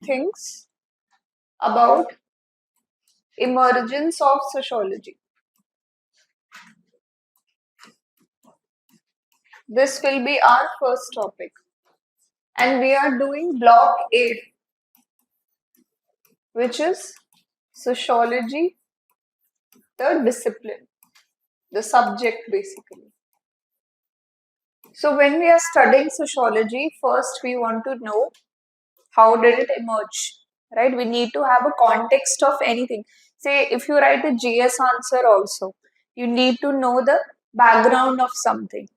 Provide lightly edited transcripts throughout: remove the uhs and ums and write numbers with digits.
things about emergence of sociology. This will be our first topic. And we are doing block A, which is sociology, the discipline, the subject basically. So when we are studying sociology, first we want to know how did it emerge, right? We need to have a context of anything. Say if you write a GS answer also, you need to know the background of something,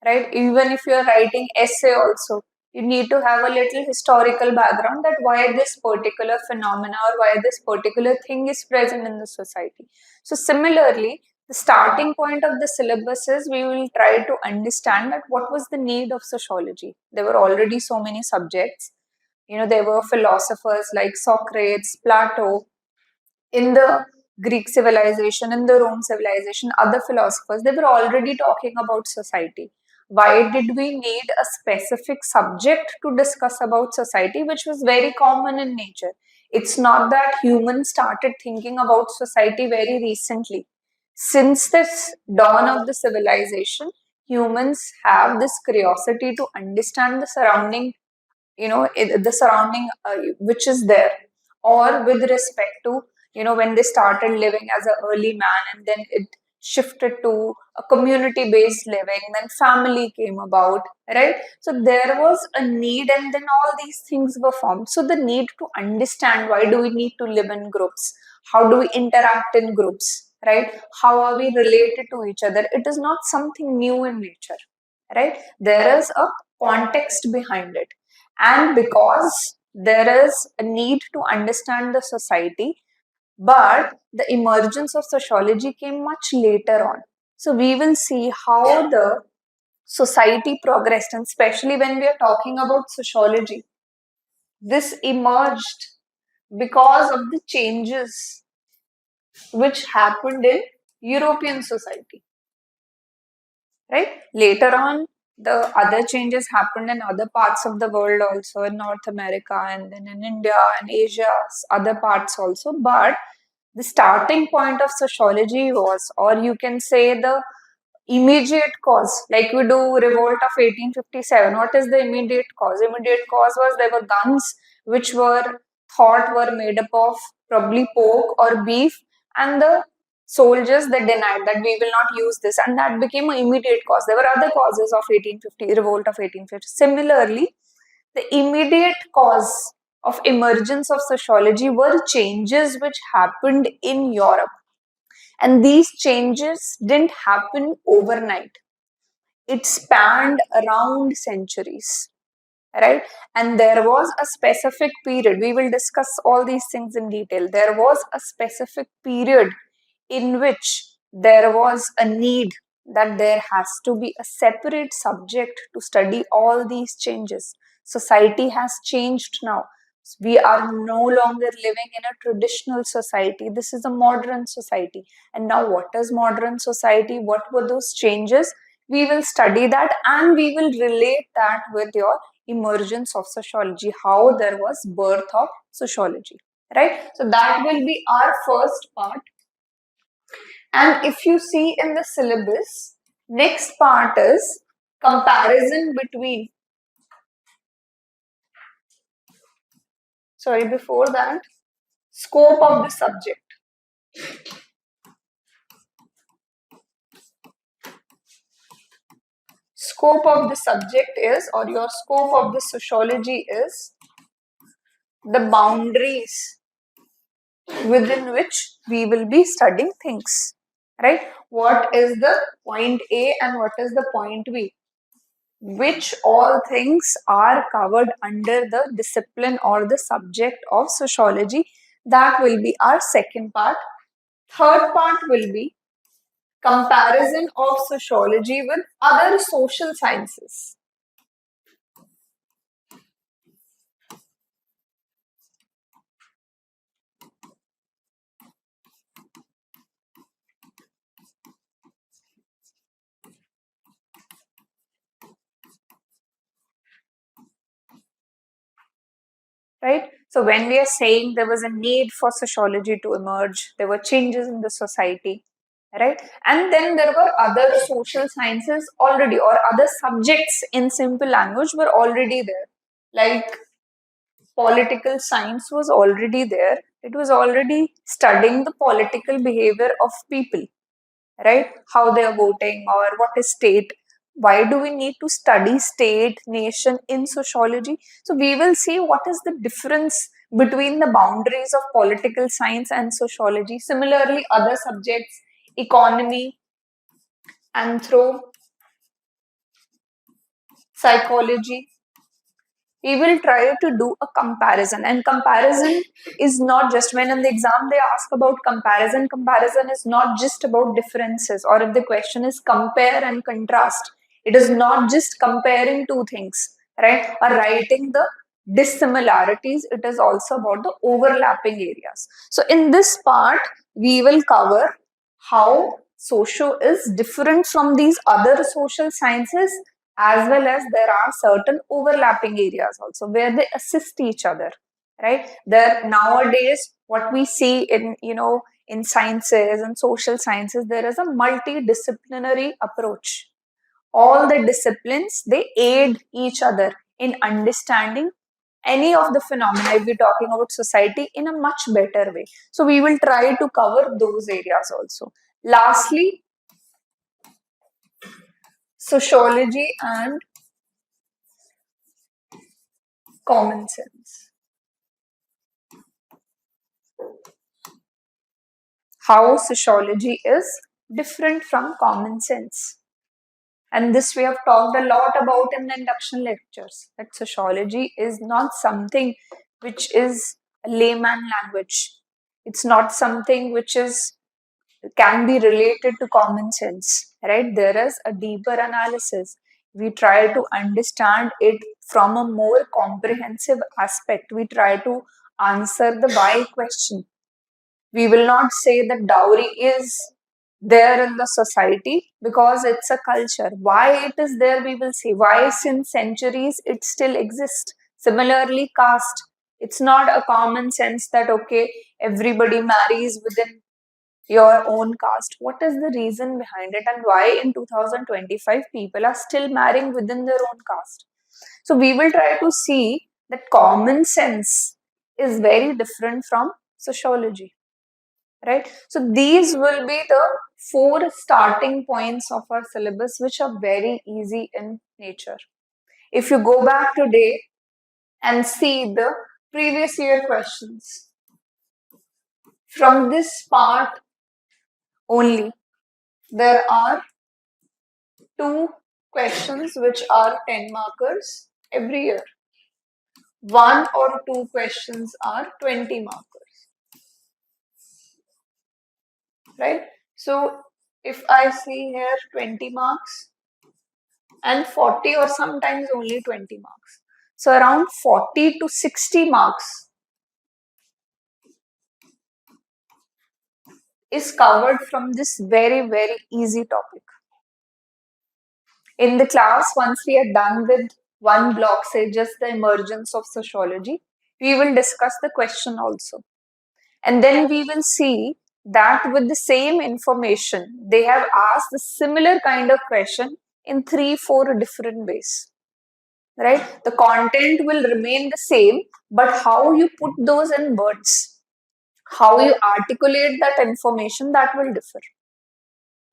right? Even if you are writing essay also, you need to have a little historical background that why this particular phenomena or why this particular thing is present in the society. So similarly, the starting point of the syllabus is we will try to understand that what was the need of sociology. There were already so many subjects. There were philosophers like Socrates, Plato, in the Greek civilization, in the Rome civilization, other philosophers, they were already talking about society. Why did we need a specific subject to discuss about society, which was very common in nature? It's not that humans started thinking about society very recently. Since this dawn of the civilization, humans have this curiosity to understand the surrounding, the surrounding which is there, or with respect to, when they started living as an early man and then it shifted to a community based living, then family came about, right? So there was a need and then all these things were formed. So the need to understand why do we need to live in groups, how do we interact in groups, right? How are we related to each other? It is not something new in nature, right? There is a context behind it. And because there is a need to understand the society, but the emergence of sociology came much later on. So we will see how the society progressed, and especially when we are talking about sociology, this emerged because of the changes which happened in European society, right? Later on, the other changes happened in other parts of the world also, in North America and then in India and Asia, other parts also. But the starting point of sociology was, or you can say the immediate cause, like we do revolt of 1857. What is the immediate cause? Immediate cause was there were guns which were thought were made up of probably pork or beef, and the soldiers they denied that we will not use this, and that became an immediate cause. There were other causes of 1850 revolt of 1850. Similarly, the immediate cause of emergence of sociology were changes which happened in Europe. And these changes didn't happen overnight. It spanned around centuries, right? And there was a specific period. We will discuss all these things in detail. There was a specific period in which there was a need that there has to be a separate subject to study all these changes. Society has changed now. We are no longer living in a traditional society. This is a modern society. And now, what is modern society? What were those changes? We will study that and we will relate that with your emergence of sociology, how there was birth of sociology, right? So that will be our first part. And if you see in the syllabus, next part is comparison between. Sorry, before that, scope of the subject. Scope of the subject is, or your scope of the sociology is, the boundaries within which we will be studying things, right? What is the point A and what is the point B? Which all things are covered under the discipline or the subject of sociology. That will be our second part. Third part will be comparison of sociology with other social sciences. Right? So when we are saying there was a need for sociology to emerge, there were changes in the society, right? And then there were other social sciences already, or other subjects in simple language were already there. Like political science was already there. It was already studying the political behavior of people, right? How they are voting or what is state. Why do we need to study state, nation in sociology? So we will see what is the difference between the boundaries of political science and sociology. Similarly, other subjects, economy, anthro, psychology, we will try to do a comparison, and comparison is not just when in the exam they ask about comparison is not just about differences, or if the question is compare and contrast, it is not just comparing two things, right, or writing the dissimilarities, it is also about the overlapping areas. So in this part we will cover how socio is different from these other social sciences, as well as there are certain overlapping areas also where they assist each other, right? There nowadays what we see in, in sciences and social sciences, there is a multidisciplinary approach. All the disciplines, they aid each other in understanding any of the phenomena, if we're talking about society, in a much better way. So we will try to cover those areas also. Lastly, sociology and common sense. How sociology is different from common sense. And this we have talked a lot about in the induction lectures, that sociology is not something which is a layman language. It's not something which is can be related to common sense, right? There is a deeper analysis. We try to understand it from a more comprehensive aspect. We try to answer the why question. We will not say that dowry is there in the society because it's a culture. Why it is there, we will see. Why since centuries it still exists. Similarly, caste. It's not a common sense that, okay, everybody marries within your own caste. What is the reason behind it, and why in 2025 people are still marrying within their own caste? So we will try to see that common sense is very different from sociology, right? So these will be the four starting points of our syllabus, which are very easy in nature. If you go back today and see the previous year questions from this part only, there are two questions which are 10 markers every year. One or two questions are 20 markers, right? So if I see here 20 marks and 40 or sometimes only 20 marks. So around 40 to 60 marks is covered from this very, very easy topic. In the class, once we are done with one block, say just the emergence of sociology, we will discuss the question also. And then we will see that with the same information, they have asked a similar kind of question in 3-4 different ways. Right? The content will remain the same, but how you put those in words, how you articulate that information, that will differ.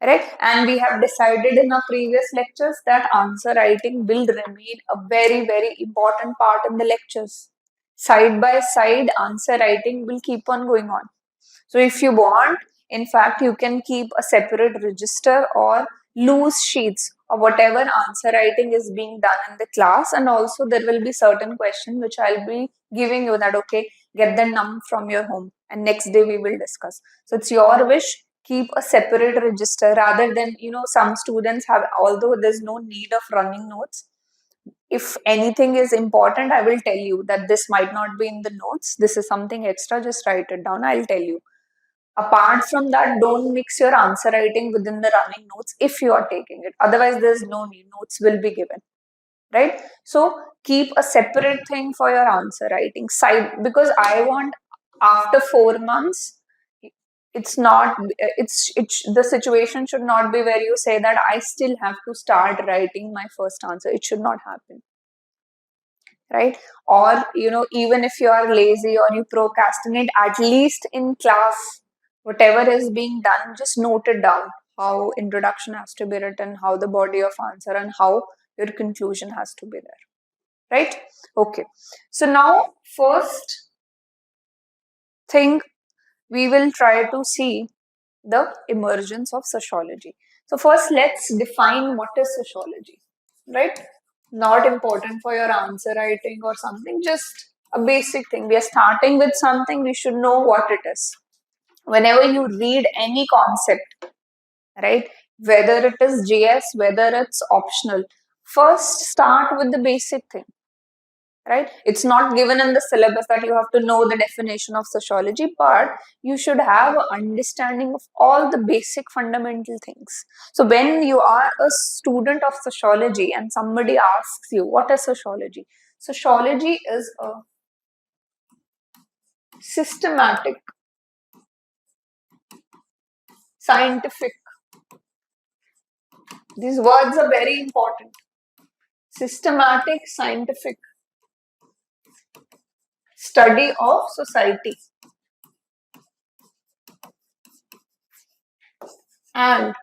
Right? And we have decided in our previous lectures that answer writing will remain a very, very important part in the lectures. Side by side, answer writing will keep on going on. So if you want, in fact, you can keep a separate register or loose sheets of whatever answer writing is being done in the class, and also there will be certain questions which I'll be giving you that, okay, get the num from your home and next day we will discuss. So it's your wish, keep a separate register rather than, some students have, although there's no need of running notes, if anything is important, I will tell you that this might not be in the notes. This is something extra, just write it down. I'll tell you. Apart from that, don't mix your answer writing within the running notes if you are taking it. Otherwise, there's no need. Notes will be given. right? So keep a separate thing for your answer writing side, because I want after 4 months, it's not, the situation should not be where you say that I still have to start writing my first answer. It should not happen, right? Or, even if you are lazy or you procrastinate, at least in class, whatever is being done, just note it down. How introduction has to be written, how the body of answer, and how your conclusion has to be there, right? Okay. So now, first thing, we will try to see the emergence of sociology. So first, let's define what is sociology, right? Not important for your answer writing or something, just a basic thing. We are starting with something, we should know what it is. Whenever you read any concept, right, whether it is GS, whether it's optional, first start with the basic thing, right? It's not given in the syllabus that you have to know the definition of sociology, but you should have an understanding of all the basic fundamental things. So when you are a student of sociology and somebody asks you, what is sociology? Sociology is a systematic, scientific, these words are very important. Systematic, scientific study of society and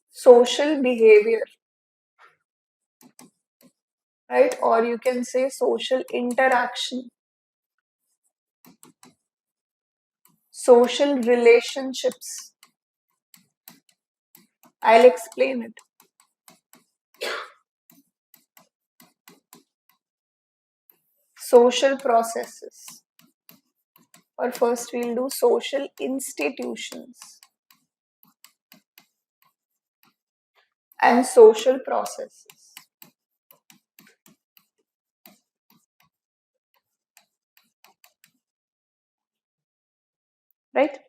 social behavior, right? Or you can say social interaction, social relationships. I'll explain it. Social processes. Or first we'll do social institutions and social processes. Right?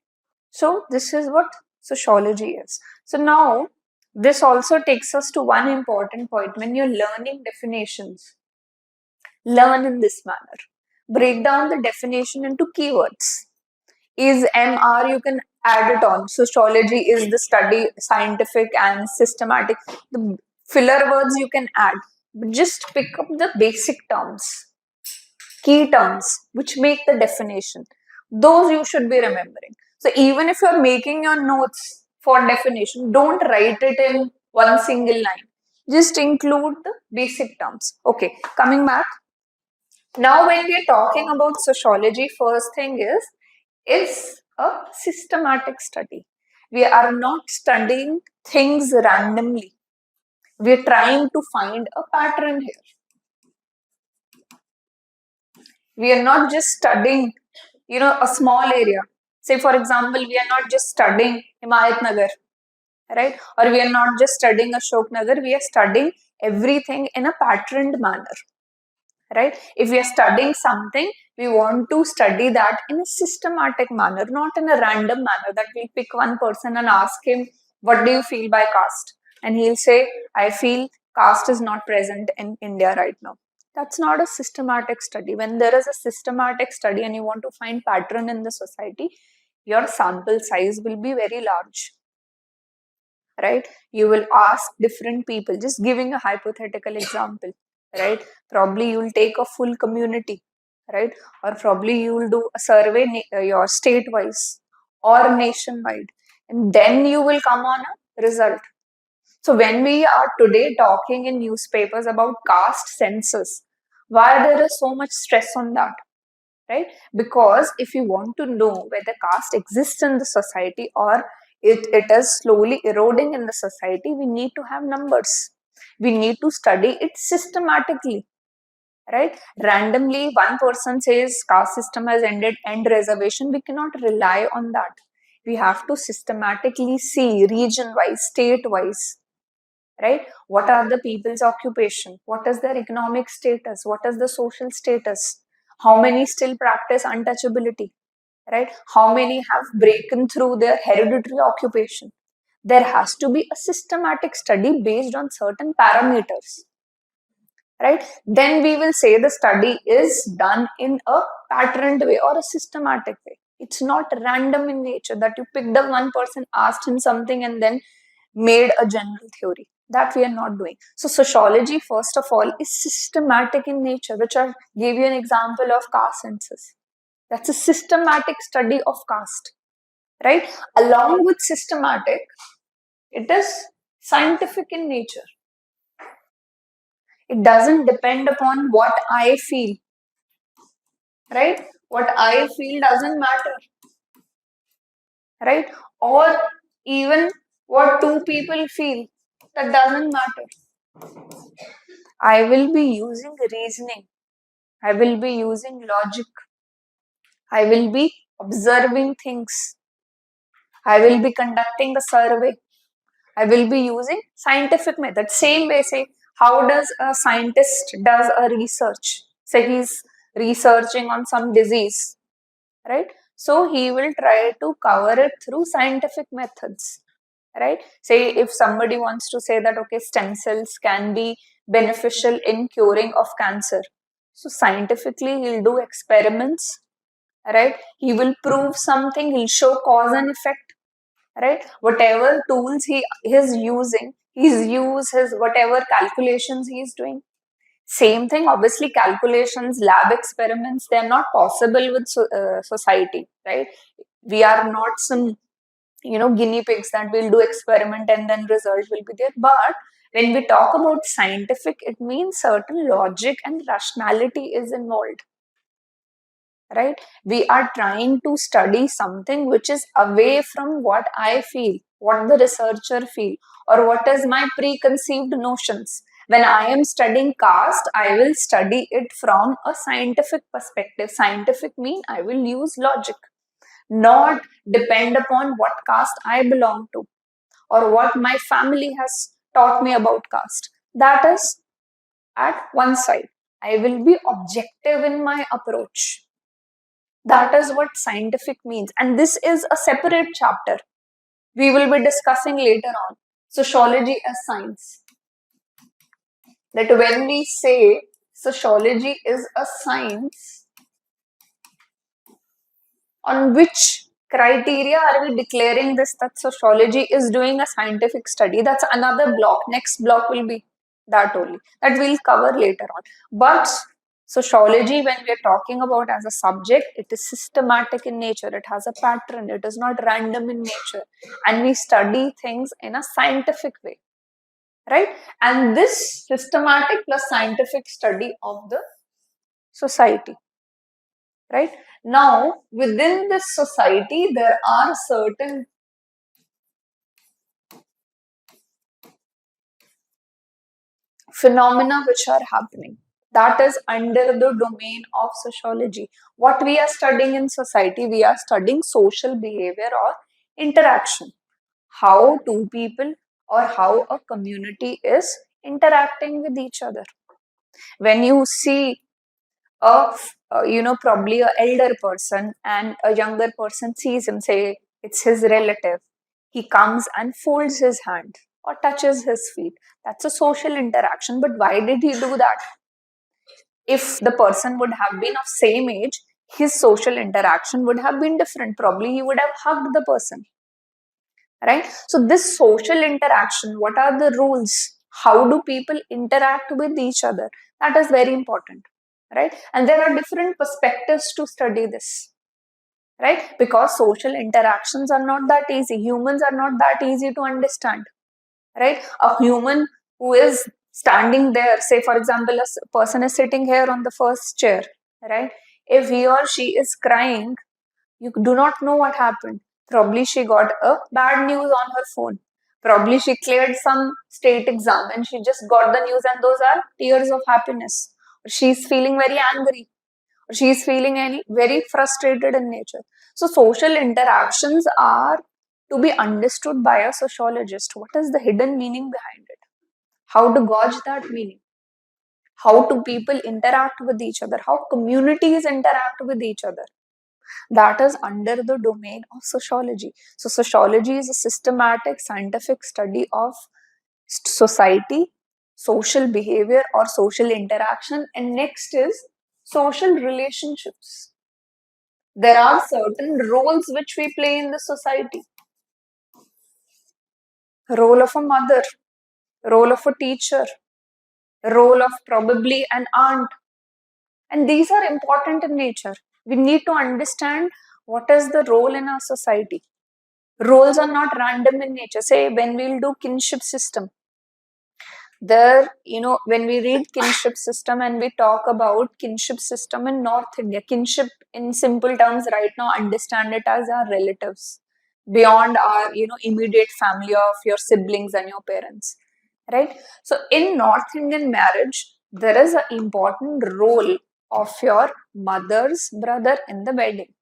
So this is what sociology is. So now this also takes us to one important point. When you're learning definitions, learn in this manner. Break down the definition into keywords. Is MR, you can add it on. Sociology is the study, scientific and systematic. The filler words you can add. But just pick up the basic terms, key terms, which make the definition. Those you should be remembering. So even if you're making your notes for definition, don't write it in one single line. Just include the basic terms. Okay, coming back. Now, when we are talking about sociology, first thing is it's a systematic study. We are not studying things randomly. We are trying to find a pattern here. We are not just studying, a small area. Say, for example, we are not just studying Himayat Nagar, right? Or we are not just studying Ashok Nagar. We are studying everything in a patterned manner, right? If we are studying something, we want to study that in a systematic manner, not in a random manner that we pick one person and ask him, what do you feel by caste? And he'll say, I feel caste is not present in India right now. That's not a systematic study. When there is a systematic study and you want to find pattern in the society, your sample size will be very large, right? You will ask different people, just giving a hypothetical example, right? Probably you'll take a full community, right? Or probably you will do a survey, your state wise or nationwide, and then you will come on a result. So when we are today talking in newspapers about caste census, why there is so much stress on that? Right? Because if you want to know whether caste exists in the society or it is slowly eroding in the society, we need to have numbers. We need to study it systematically, right? Randomly, one person says caste system has ended, end reservation. We cannot rely on that. We have to systematically see region wise, state wise, right? What are the people's occupation? What is their economic status? What is the social status? How many still practice untouchability, right? How many have broken through their hereditary occupation? There has to be a systematic study based on certain parameters, right? Then we will say the study is done in a patterned way or a systematic way. It's not random in nature that you picked up one person, asked him something, and then made a general theory. That we are not doing. So sociology, first of all, is systematic in nature, which I gave you an example of caste census. That's a systematic study of caste, right? Along with systematic, it is scientific in nature. It doesn't depend upon what I feel, right? What I feel doesn't matter, right? Or even what two people feel, that doesn't matter. I will be using reasoning. I will be using logic. I will be observing things. I will be conducting a survey. I will be using scientific method. Same way, say, how does a scientist does a research? Say he's researching on some disease, right? So he will try to cover it through scientific methods, right? Say if somebody wants to say that, okay, stem cells can be beneficial in curing of cancer. So scientifically, he'll do experiments, right? He will prove something, he'll show cause and effect, right? Whatever tools he is using, he's used his whatever calculations he's doing. Same thing, obviously, calculations, lab experiments, they are not possible with society, right? We are not some, guinea pigs that will do experiment and then result will be there. But when we talk about scientific, it means certain logic and rationality is involved, right? We are trying to study something which is away from what I feel, what the researcher feel, or what is my preconceived notions. When I am studying caste, I will study it from a scientific perspective. Scientific mean I will use logic, not depend upon what caste I belong to or what my family has taught me about caste. That is at one side. I will be objective in my approach. That is what scientific means. And this is a separate chapter. We will be discussing later on. Sociology as science. That when we say sociology is a science, on which criteria are we declaring this that sociology is doing a scientific study? That's another block. Next block will be that only. That we'll cover later on. But sociology, when we are talking about as a subject, it is systematic in nature. It has a pattern. It is not random in nature. And we study things in a scientific way, right? And this systematic plus scientific study of the society, right? Now, within this society, there are certain phenomena which are happening. That is under the domain of sociology. What we are studying in society, we are studying social behavior or interaction. How two people or how a community is interacting with each other. When you see probably a elder person and a younger person sees him, say it's his relative, he comes and folds his hand or touches his feet. That's a social interaction. But why did he do that? If the person would have been of same age, his social interaction would have been different. Probably he would have hugged the person, right? So this social interaction, what are the rules? How do people interact with each other? That is very important, right? And there are different perspectives to study this, right? Because social interactions are not that easy. Humans are not that easy to understand, right? A human who is standing there, say for example, person is sitting here on the first chair, right? If he or she is crying, you do not know what happened. Probably she got a bad news on her phone. Probably she cleared some state exam and she just got the news, and those are tears of happiness. Or she's feeling very angry. Or she's feeling very frustrated in nature. So social interactions are to be understood by a sociologist. What is the hidden meaning behind it? How to gauge that meaning? How do people interact with each other? How communities interact with each other? That is under the domain of sociology. So sociology is a systematic scientific study of society, social behavior or social interaction, and next is social relationships. There are certain roles which we play in the society. Role of a mother, role of a teacher, role of probably an aunt, and these are important in nature. We need to understand what is the role in our society. Roles are not random in nature. Say when we'll do kinship system, there, when we read kinship system and we talk about kinship system in North India, kinship in simple terms right now, understand it as our relatives beyond our, immediate family of your siblings and your parents, right? So in North Indian marriage, there is an important role of your mother's brother in the wedding.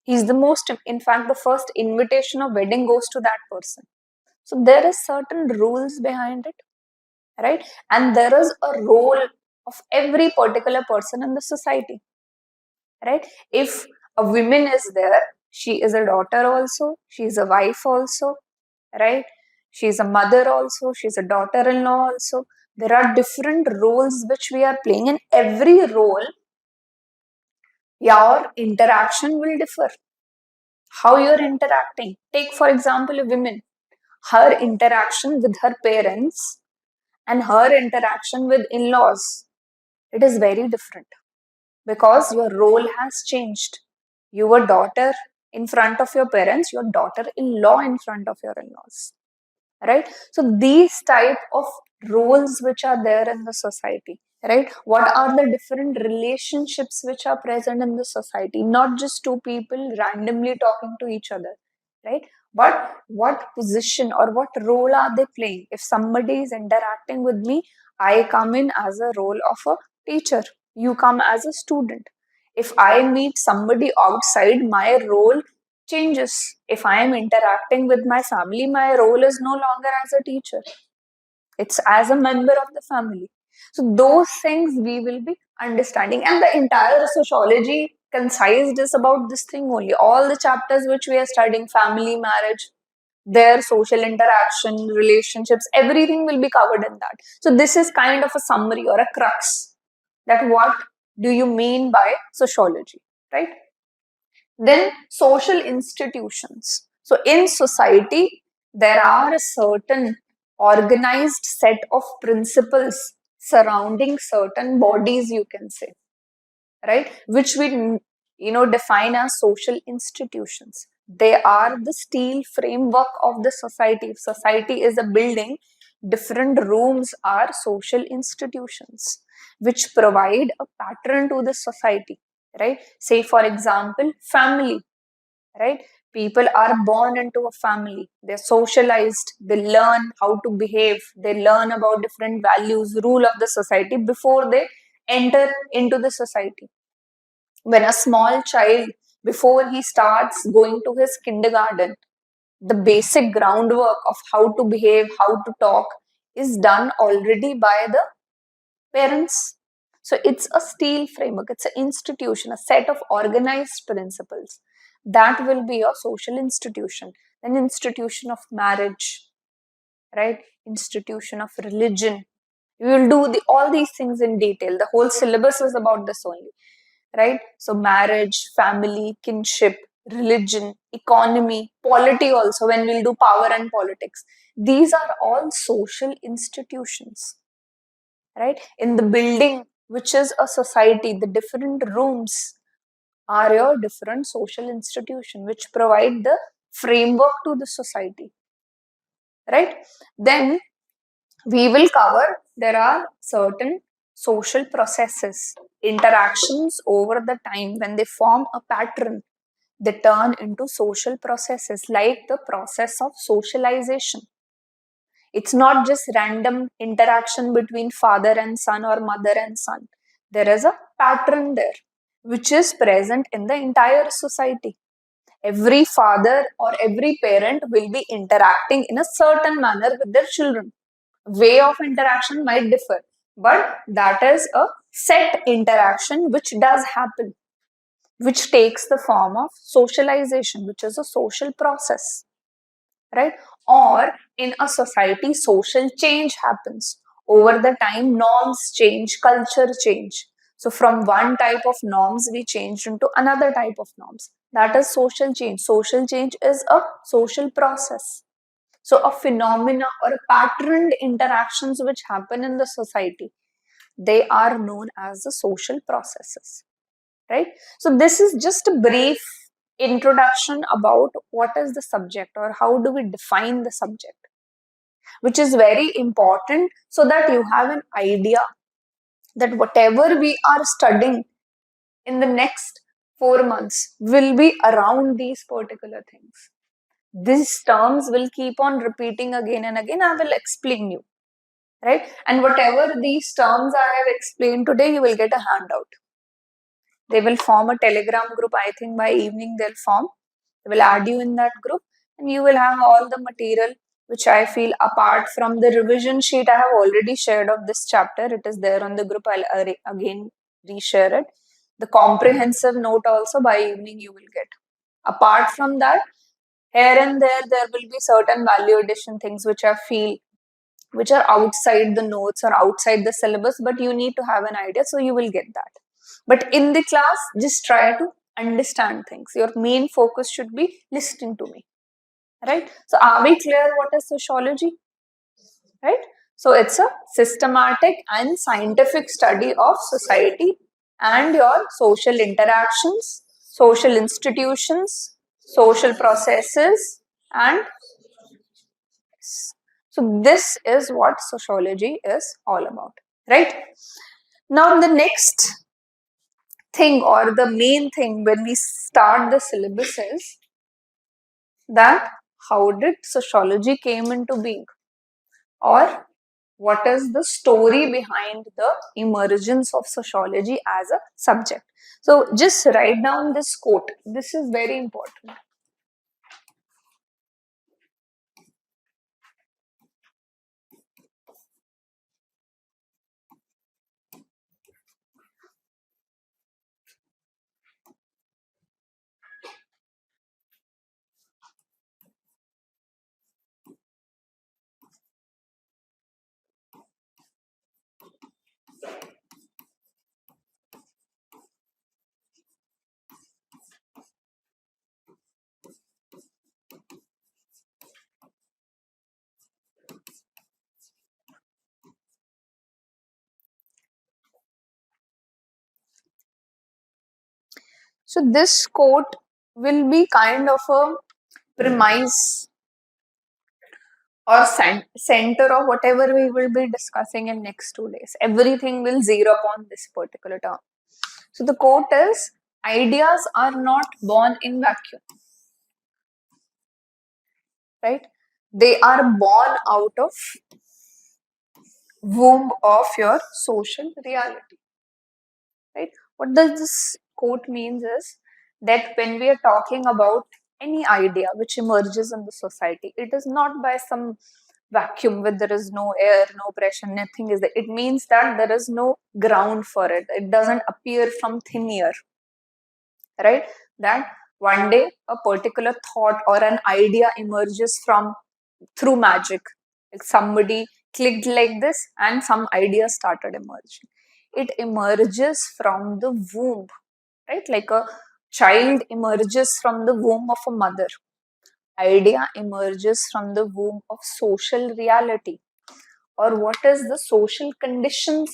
He's the most, in fact, the first invitation of wedding goes to that person. So there is certain rules behind it, right? And there is a role of every particular person in the society, right? If a woman is there, she is a daughter also, she is a wife also, right? She is a mother also, she is a daughter-in-law also. There are different roles which we are playing, and every role, your interaction will differ. How you're interacting. Take, for example, a woman. Her interaction with her parents and her interaction with in-laws, it is very different because your role has changed. You were daughter in front of your parents, your daughter-in-law in front of your in-laws, right? So these type of roles which are there in the society, right? What are the different relationships which are present in the society? Not just two people randomly talking to each other, right? But what position or what role are they playing? If somebody is interacting with me, I come in as a role of a teacher, you come as a student. If I meet somebody outside, my role changes. If I am interacting with my family, my role is no longer as a teacher, it's as a member of the family. So those things we will be understanding, and the entire sociology concised is about this thing only. All the chapters which we are studying, family, marriage, their social interaction, relationships, everything will be covered in that. So this is kind of a summary or a crux, that what do you mean by sociology, right? Then social institutions. So in society, there are a certain organized set of principles surrounding certain bodies, you can say, right? Which we, define as social institutions. They are the steel framework of the society. If society is a building, different rooms are social institutions which provide a pattern to the society, right? Say, for example, family, right? People are born into a family, they're socialized, they learn how to behave, they learn about different values, rule of the society before they enter into the society. When a small child, before he starts going to his kindergarten, the basic groundwork of how to behave, how to talk is done already by the parents. So it's a steel framework, it's an institution, a set of organized principles. That will be a social institution. Then institution of marriage, right? Institution of religion. We will do all these things in detail. The whole syllabus is about this only, right? So marriage, family, kinship, religion, economy, polity also, when we'll do power and politics. These are all social institutions, right? In the building, which is a society, the different rooms are your different social institution which provide the framework to the society, right? Then we will cover, there are certain social processes, interactions over the time. When they form a pattern, they turn into social processes, like the process of socialization. It's not just random interaction between father and son or mother and son. There is a pattern there which is present in the entire society. Every father or every parent will be interacting in a certain manner with their children. Way of interaction might differ, but that is a set interaction which does happen. which takes the form of socialization, which is a social process, right? Or in a society, social change happens. Over the time, norms change, culture change. So from one type of norms, we changed into another type of norms. That is social change. Social change is a social process. So a phenomena or a patterned interactions which happen in the society, they are known as the social processes, right? So this is just a brief introduction about what is the subject or how do we define the subject, which is very important so that you have an idea that whatever we are studying in the next 4 months will be around these particular things. These terms will keep on repeating again and again. I will explain you, right? And whatever these terms I have explained today, you will get a handout. They will form a Telegram group. I think by evening they'll form. They will add you in that group and you will have all the material which I feel apart from the revision sheet I have already shared of this chapter. It is there on the group. I'll again reshare it. The comprehensive note also by evening you will get. Apart from that, here and there will be certain value addition things which I feel which are outside the notes or outside the syllabus, but you need to have an idea, so you will get that. But in the class, just try to understand things. Your main focus should be listening to me, right? So, are we clear what is sociology, right? So, it's a systematic and scientific study of society and your social interactions, social institutions, social processes, and so this is what sociology is all about, right? Now, the next thing or the main thing when we start the syllabus is that how did sociology came into being, or what is the story behind the emergence of sociology as a subject. So just write down this quote. This is very important. So this quote will be kind of a premise or center of whatever we will be discussing in next 2 days. Everything will zero upon this particular term. So the quote is, ideas are not born in vacuum, right? They are born out of womb of your social reality, right? What does this quote means is that when we are talking about any idea which emerges in the society, it is not by some vacuum where there is no air, no pressure, nothing is there. It means that there is no ground for it. It doesn't appear from thin air, right? That one day a particular thought or an idea emerges from through magic. Like somebody clicked like this and some idea started emerging. It emerges from the womb, right? Like a child emerges from the womb of a mother. Idea emerges from the womb of social reality, or what is the social conditions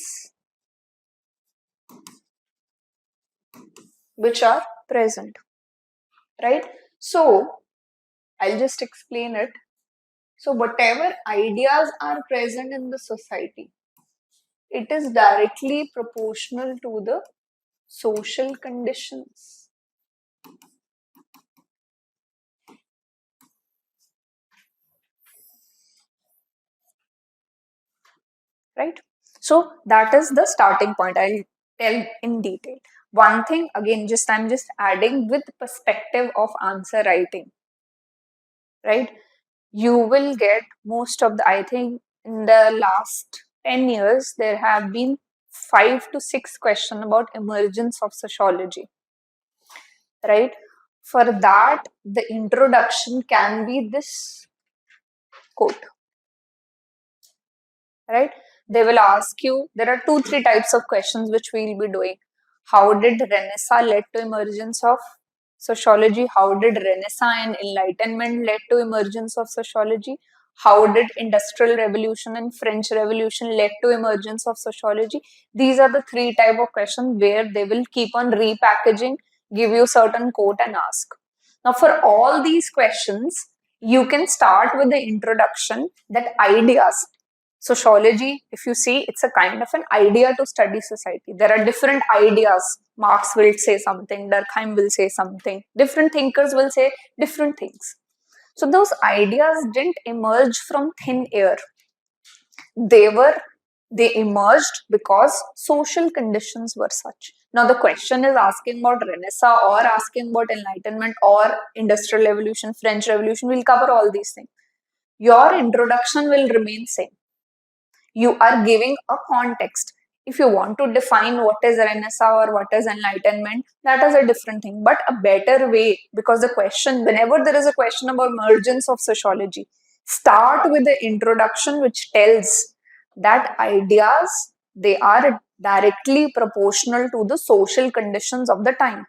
which are present, right? So I'll just explain it. So whatever ideas are present in the society, it is directly proportional to the social conditions, right? So that is the starting point. I'll tell in detail. One thing again, just I'm just adding with perspective of answer writing, right? You will get most of the, I think in the last 10 years, there have been 5 to 6 questions about emergence of sociology. right? For that, the introduction can be this quote, right? They will ask you, there are two, three types of questions which we will be doing. How did Renaissance led to emergence of sociology? How did Renaissance and Enlightenment led to emergence of sociology? How did Industrial Revolution and French Revolution led to emergence of sociology? These are the three type of questions where they will keep on repackaging, give you certain quote and ask. Now, for all these questions, you can start with the introduction, that ideas. Sociology, if you see, it's a kind of an idea to study society. There are different ideas. Marx will say something, Durkheim will say something, different thinkers will say different things. So those ideas didn't emerge from thin air. They were they emerged because social conditions were such. Now the question is asking about Renaissance or asking about Enlightenment or Industrial Revolution, French Revolution. We'll cover all these things. Your introduction will remain same. You are giving a context. If you want to define what is Renaissance or what is Enlightenment, that is a different thing. But a better way, because the question, whenever there is a question about emergence of sociology, start with the introduction which tells that ideas, they are directly proportional to the social conditions of the time.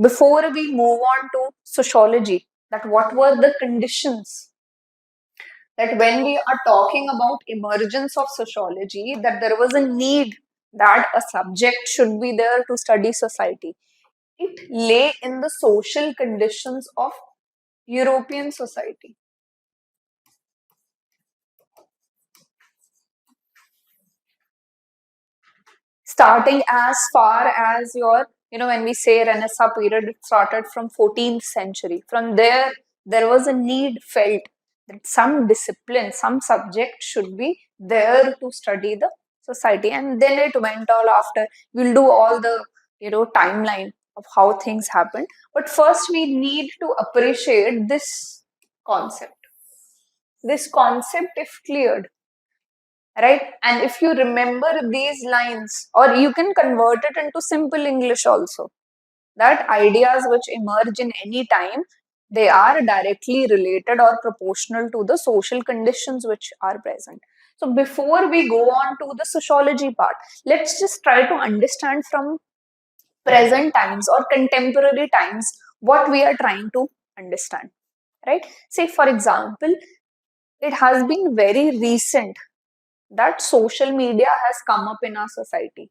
Before we move on to sociology, that what were the conditions, that when we are talking about emergence of sociology, that there was a need that a subject should be there to study society. It lay in the social conditions of European society. Starting as far as your, when we say Renaissance period, it started from 14th century. From there was a need felt that some discipline, some subject should be there to study the society. And then it went all after. We'll do all the, timeline of how things happened. But first we need to appreciate this concept. This concept, if cleared, right? And if you remember these lines, or you can convert it into simple English also, that ideas which emerge in any time, they are directly related or proportional to the social conditions which are present. So before we go on to the sociology part, let's just try to understand from present times or contemporary times what we are trying to understand, right? Say for example, it has been very recent that social media has come up in our society,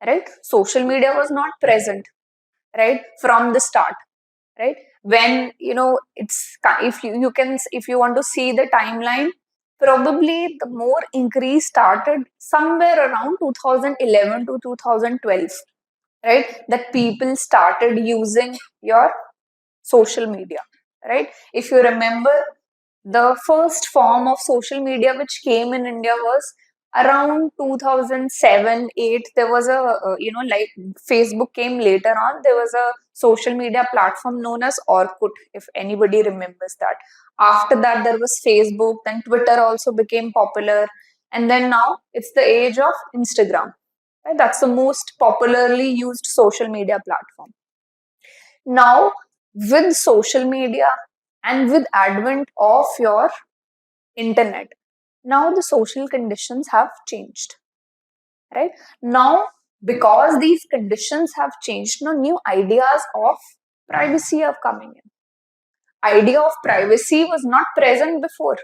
right? Social media was not present, right, from the start, right? When, it's, if you want to see the timeline, probably the more increase started somewhere around 2011 to 2012, right? That people started using your social media, right? If you remember, the first form of social media which came in India was around 2007 8. There was a, like Facebook came later on. There was a social media platform known as Orkut, if anybody remembers that. After that, there was Facebook, then Twitter also became popular. And then now it's the age of Instagram. Right? That's the most popularly used social media platform. Now, with social media and with advent of your internet, now the social conditions have changed, right? Now, because these conditions have changed, now new ideas of privacy are coming in. Idea of privacy was not present before.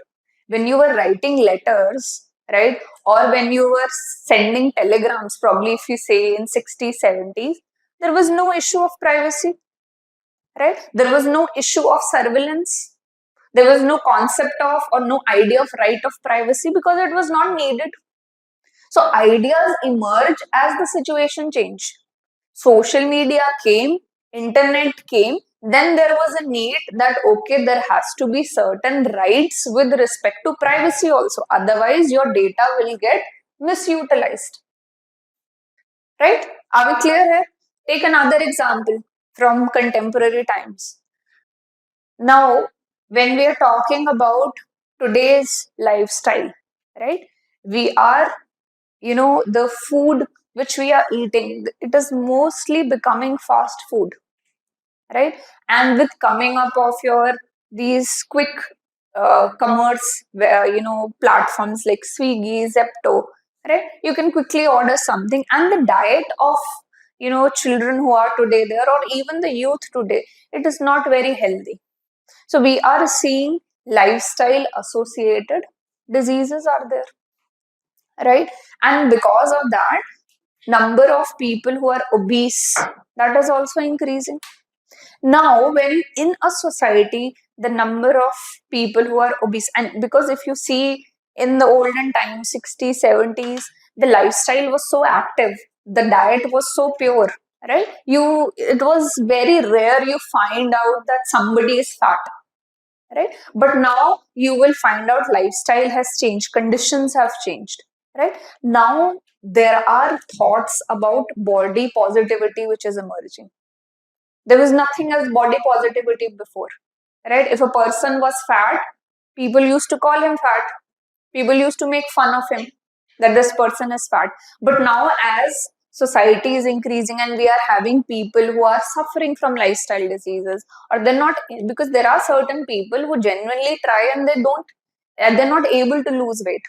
When you were writing letters, right, or when you were sending telegrams, probably if you say in 60s 70s, there was no issue of privacy, right? There was no issue of surveillance. There was no concept of or no idea of right of privacy because it was not needed. So ideas emerge as the situation changed. Social media came, internet came, then there was a need that okay, there has to be certain rights with respect to privacy also. Otherwise, your data will get misutilized. Right? Are we clear here? Take another example from contemporary times. Now, when we are talking about today's lifestyle, right? We are, the food which we are eating, it is mostly becoming fast food. right? And with coming up of your these quick commerce, platforms like Swiggy, Zepto, right? You can quickly order something, and the diet of children who are today there, or even the youth today, it is not very healthy. So we are seeing lifestyle associated diseases are there, right? And because of that, number of people who are obese, that is also increasing. Now when in a society the number of people who are obese, and because if you see in the olden times, 60s, 70s, the lifestyle was so active, the diet was so pure, right? It was very rare you find out that somebody is fat, right? But now you will find out lifestyle has changed, conditions have changed, right? Now there are thoughts about body positivity which is emerging. There was nothing as body positivity before, right? If a person was fat, people used to call him fat. People used to make fun of him that this person is fat. But now, as society is increasing and we are having people who are suffering from lifestyle diseases, or they're not, because there are certain people who genuinely try and they're not able to lose weight.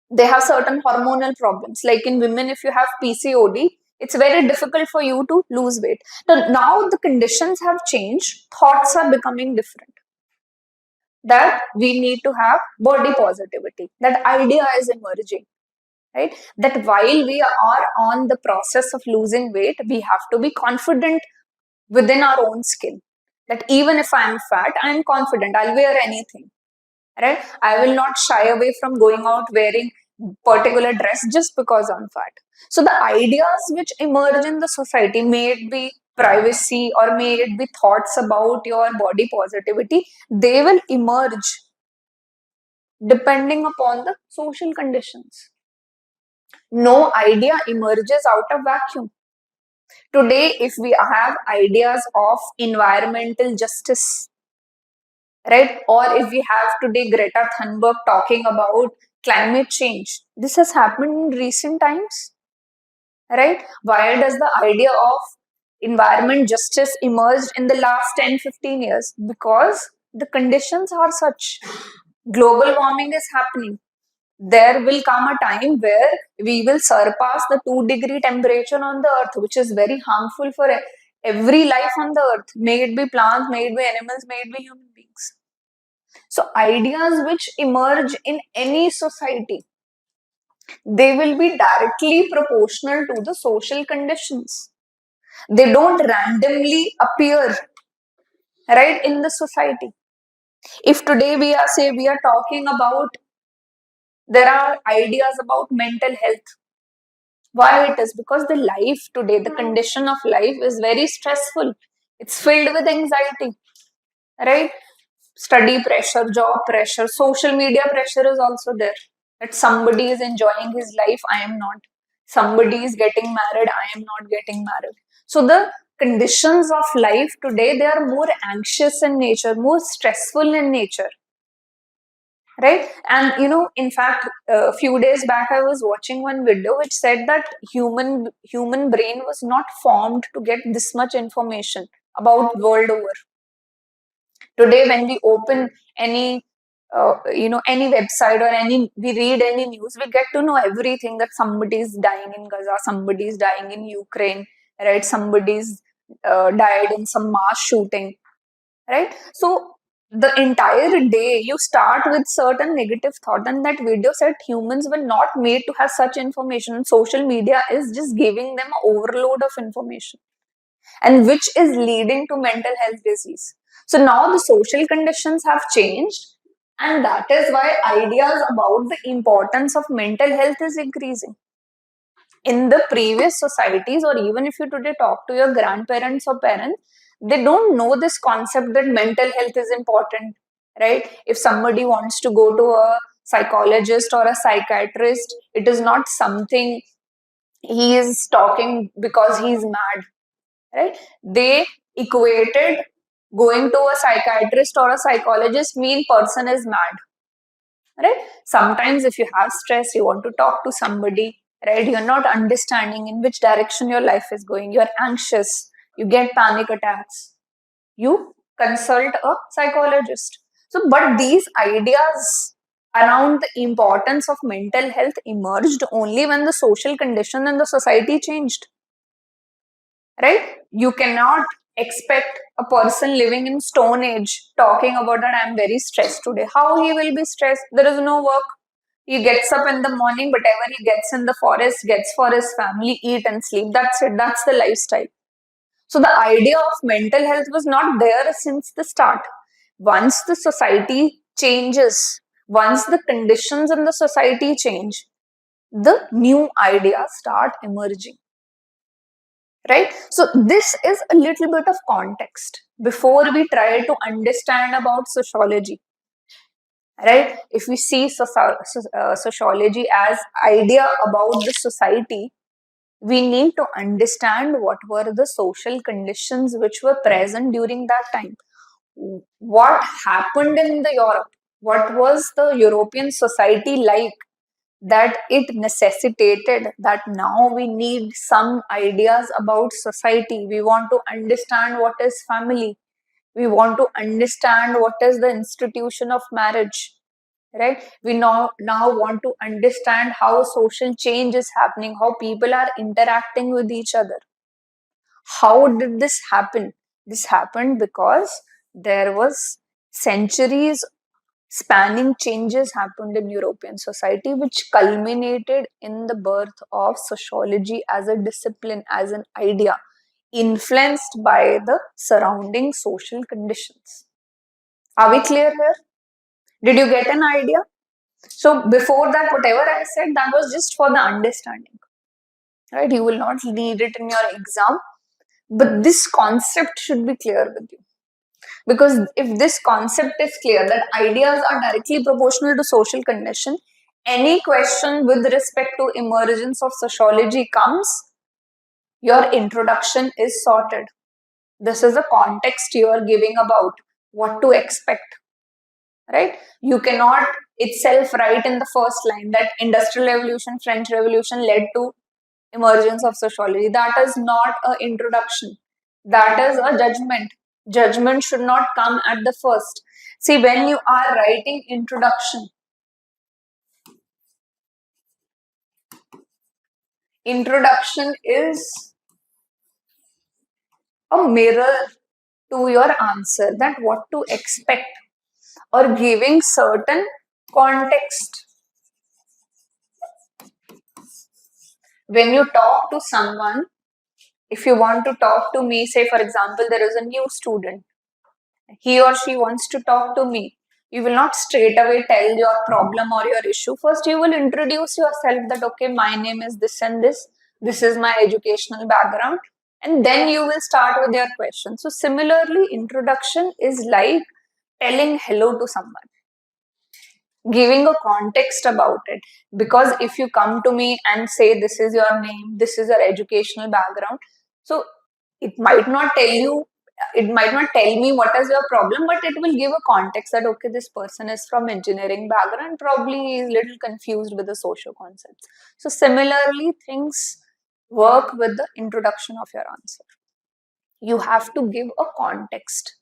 They have certain hormonal problems. Like in women, if you have PCOD, it's very difficult for you to lose weight. Now the conditions have changed, thoughts are becoming different. That we need to have body positivity. That idea is emerging, right? That while we are on the process of losing weight, we have to be confident within our own skin. That even if I'm fat, I'm confident, I'll wear anything, right? I will not shy away from going out wearing particular dress just because I'm fat. So the ideas which emerge in the society, may it be privacy or may it be thoughts about your body positivity, they will emerge depending upon the social conditions. No idea emerges out of vacuum. Today, if we have ideas of environmental justice, right? Or if we have today Greta Thunberg talking about climate change, this has happened in recent times, right? Why does the idea of environment justice emerged in the last 10, 15 years? Because the conditions are such. Global warming is happening. There will come a time where we will surpass the 2-degree temperature on the earth, which is very harmful for every life on the earth, may it be plants, may it be animals, may it be human beings. So ideas which emerge in any society, they will be directly proportional to the social conditions. They don't randomly appear, right, in the society. If today we are talking about, there are ideas about mental health. Why it is? Because the life today, the condition of life is very stressful. It's filled with anxiety, right? Study pressure, job pressure, social media pressure is also there. That somebody is enjoying his life, I am not. Somebody is getting married, I am not getting married. So the conditions of life today, they are more anxious in nature, more stressful in nature, right? And in fact, a few days back I was watching one video which said that human brain was not formed to get this much information about world over. Today when we open any any website or any, we read any news, we get to know everything, that somebody is dying in Gaza, somebody is dying in Ukraine, right? Somebody's died in some mass shooting, right? So the entire day you start with certain negative thought, and that video said humans were not made to have such information. Social media is just giving them an overload of information, and which is leading to mental health disease. So now the social conditions have changed, and that is why ideas about the importance of mental health is increasing. In the previous societies, or even if you today talk to your grandparents or parents, they don't know this concept that mental health is important, right? If somebody wants to go to a psychologist or a psychiatrist, it is not something he is talking because he's mad, right? They equated going to a psychiatrist or a psychologist mean person is mad, right? Sometimes if you have stress, you want to talk to somebody, right? You're not understanding in which direction your life is going, you're anxious, you get panic attacks, you consult a psychologist. So, but these ideas around the importance of mental health emerged only when the social condition and the society changed, right? You cannot expect a person living in Stone Age talking about that I'm very stressed today. How he will be stressed? There is no work. He gets up in the morning, whatever he gets in the forest, gets for his family, eat and sleep. That's it. That's the lifestyle. So the idea of mental health was not there since the start. Once the society changes, once the conditions in the society change, the new ideas start emerging. Right? So this is a little bit of context before we try to understand about sociology. Right? If we see sociology as idea about the society, we need to understand what were the social conditions which were present during that time. What happened in the Europe? What was the European society like that it necessitated that now we need some ideas about society. We want to understand what is family. We want to understand what is the institution of marriage. Right? We now want to understand how social change is happening, how people are interacting with each other. How did this happen? This happened because there was centuries spanning changes happened in European society, which culminated in the birth of sociology as a discipline, as an idea, influenced by the surrounding social conditions. Are we clear here? Did you get an idea? So before that, whatever I said, that was just for the understanding. Right? You will not need it in your exam, but this concept should be clear with you. Because if this concept is clear that ideas are directly proportional to social condition, any question with respect to emergence of sociology comes, your introduction is sorted. This is a context you are giving about what to expect, right? You cannot itself write in the first line that industrial revolution, French revolution led to emergence of sociology. That is not an introduction. That is a judgment. Judgment should not come at the first. See, when you are writing introduction is a mirror to your answer, that what to expect, or giving certain context. When you talk to someone, if you want to talk to me, say for example, there is a new student, he or she wants to talk to me, you will not straight away tell your problem or your issue. First, you will introduce yourself that, okay, my name is this and this is my educational background, and then you will start with your question. So, similarly, introduction is like telling hello to someone, giving a context about it. Because if you come to me and say, this is your name, this is your educational background, so it might not tell you, it might not tell me what is your problem, but it will give a context that, okay, this person is from engineering background, probably is little confused with the social concepts. So similarly, things work with the introduction of your answer. You have to give a context.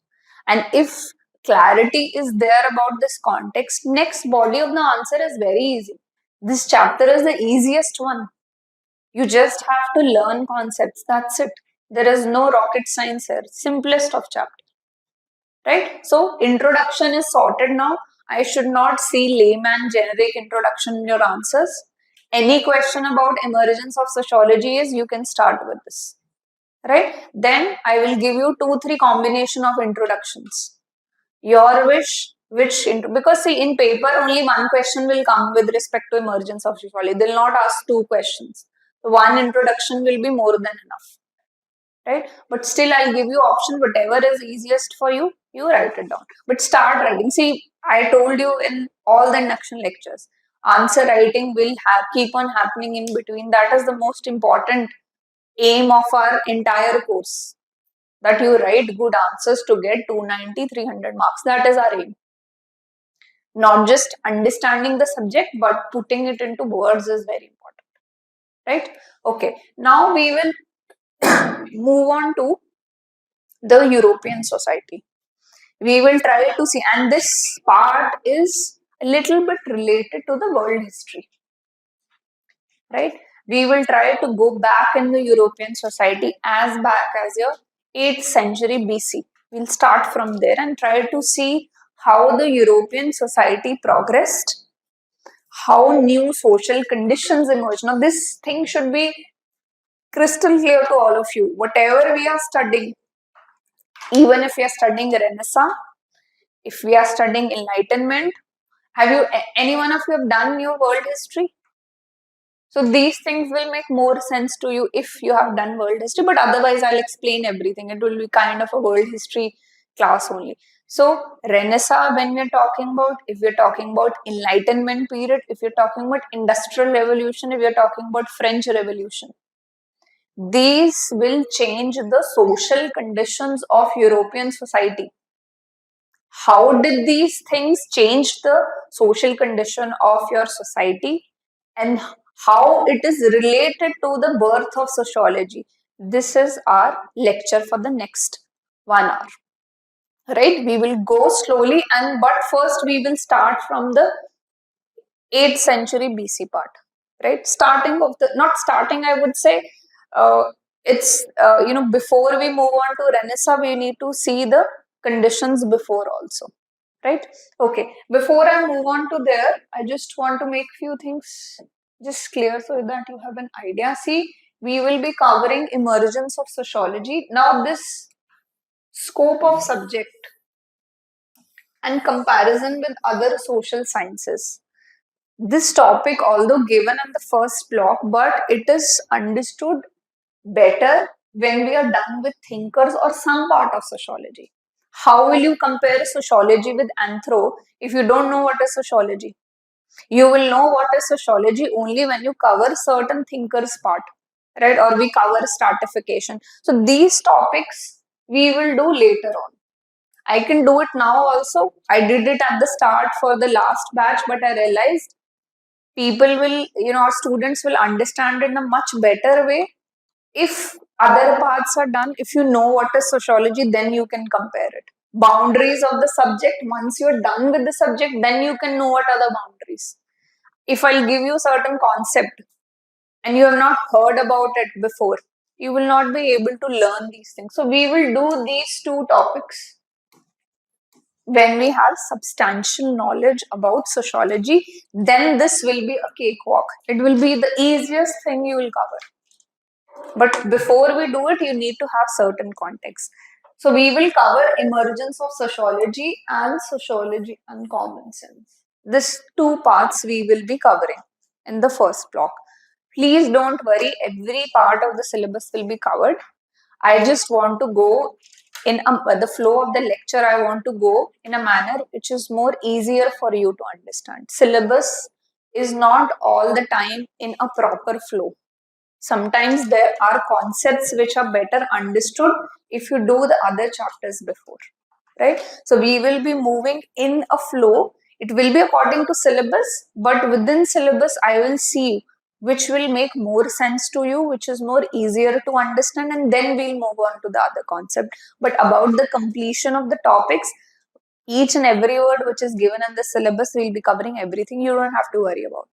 And if clarity is there about this context, next body of the answer is very easy. This chapter is the easiest one. You just have to learn concepts. That's it. There is no rocket science here. Simplest of chapter. Right? So, introduction is sorted now. I should not see layman generic introduction in your answers. Any question about emergence of sociology is you can start with this. Right? Then I will give you 2-3 combination of introductions. Your wish, because see, in paper only one question will come with respect to emergence of sociology. They'll not ask 2 questions. So one introduction will be more than enough. Right? But still I'll give you option, whatever is easiest for you, you write it down. But start writing. See, I told you in all the induction lectures, answer writing will keep on happening in between. That is the most important aim of our entire course, that you write good answers to get 290, 300 marks. That is our aim. Not just understanding the subject, but putting it into words is very important. Right? Okay. Now we will move on to the European society. We will try to see, and this part is a little bit related to the world history, right? We will try to go back in the European society as back as your 8th century BC. We'll start from there and try to see how the European society progressed, how new social conditions emerged. Now, this thing should be crystal clear to all of you. Whatever we are studying, even if we are studying Renaissance, if we are studying Enlightenment, have you, any one of you have done your world history? So these things will make more sense to you if you have done world history, but otherwise I'll explain everything. It will be kind of a world history class only. So Renaissance, when we're talking about, if we're talking about Enlightenment period, if you're talking about Industrial Revolution, if you're talking about French Revolution, these will change the social conditions of European society. How did these things change the social condition of your society, and how it is related to the birth of sociology? This is our lecture for the next 1 hour. Right? We will go slowly, and but first we will start from the 8th century BC part. Right? Starting of the, not starting, I would say, it's before we move on to Renaissance, we need to see the conditions before also. Right? Okay. Before I move on to there, I just want to make few things just clear so that you have an idea. See, we will be covering emergence of sociology. Now, this scope of subject and comparison with other social sciences. This topic, although given in the first block, but it is understood better when we are done with thinkers or some part of sociology. How will you compare sociology with anthro if you don't know what is sociology? You will know what is sociology only when you cover certain thinkers part, right? Or we cover stratification. So these topics we will do later on. I can do it now also. I did it at the start for the last batch, but I realized people will, our students will understand it in a much better way if other parts are done. If you know what is sociology, then you can compare it. Boundaries of the subject, once you're done with the subject, then you can know what are the boundaries. If I'll give you certain concept and you have not heard about it before, you will not be able to learn these things. So we will do these two topics when we have substantial knowledge about sociology. Then this will be a cakewalk. It will be the easiest thing you will cover. But before we do it, you need to have certain context. So we will cover emergence of sociology and common sense. These two parts we will be covering in the first block. Please don't worry, every part of the syllabus will be covered. I just want to go in the flow of the lecture. I want to go in a manner which is more easier for you to understand. Syllabus is not all the time in a proper flow. Sometimes there are concepts which are better understood if you do the other chapters before, right? So we will be moving in a flow. It will be according to syllabus, but within syllabus, I will see which will make more sense to you, which is more easier to understand, and then we'll move on to the other concept. But about the completion of the topics, each and every word which is given in the syllabus, we'll be covering everything. You don't have to worry about.